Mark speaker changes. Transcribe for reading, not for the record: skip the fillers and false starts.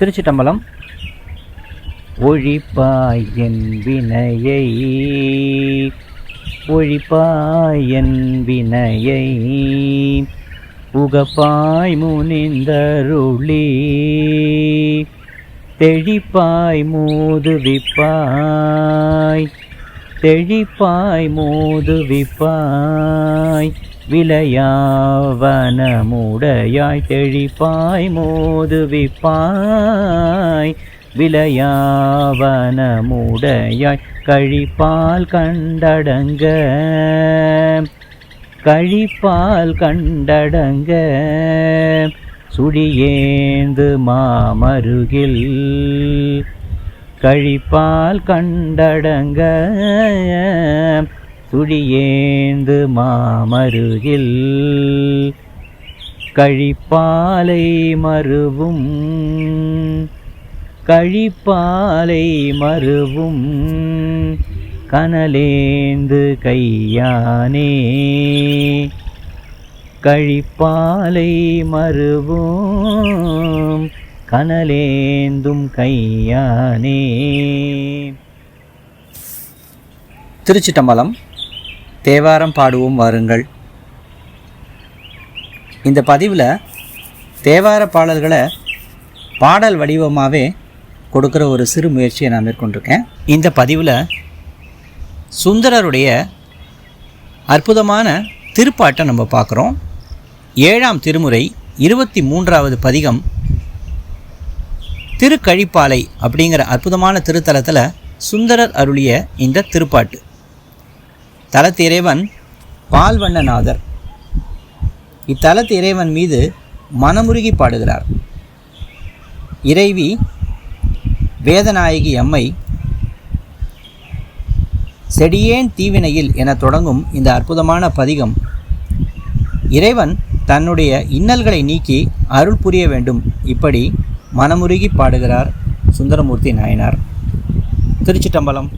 Speaker 1: திருச்சிட்டம்பலம். ஒழிப்பாய் என் வினையை, ஒழிப்பாய் என் வினையை, உகப்பாய் முனிந்தருளி, தெழிப்பாய் மூதுவிப்பாய், தெழிப்பாய் மூதுவிப்பாய், விளையாவனமுடையாய், தெழிப்பாய் மூதுவிப்பாய், விளையாவனமுடையாய், கழிப்பால் கண்டடங்க, கழிப்பால் கண்டடங்க, சுழியேந்து மாமருகில், கழிப்பால் கண்டடங்க, சுழியேந்து மாமருகில், கழிப்பாலை மருவும், கழிப்பாலை மருவும், கனலேந்து கையானே, கழிப்பாலை மருவும், கனலேந்தும் கையானே.
Speaker 2: திருச்சிட்டம்பலம். தேவாரம் பாடுவோம் வாருங்கள். இந்த பதிவில் தேவார பாடல்களை பாடல் வடிவமாகவே கொடுக்குற ஒரு சிறு முயற்சியை நான் மேற்கொண்டிருக்கேன். இந்த பதிவில் சுந்தரருடைய அற்புதமான திருப்பாட்டை நம்ம பார்க்குறோம். 7ஆம் திருமுறை 23வது பதிகம் திருக்கழிப்பாலை அப்படிங்கிற அற்புதமான திருத்தலத்தில் சுந்தரர் அருளிய இந்த திருப்பாட்டு. தலத்து இறைவன் பால்வண்ணநாதர். இத்தலத்து இறைவன் மீது மனமுருகி பாடுகிறார். இறைவி வேதநாயகி அம்மை செடியேன் தீவினையில் என தொடங்கும் இந்த அற்புதமான பதிகம் இறைவன் தன்னுடைய இன்னல்களை நீக்கி அருள் புரிய வேண்டும், இப்படி மனமுருகி பாடுகிறார் சுந்தரமூர்த்தி நாயனார். திருச்சிட்டம்பலம்.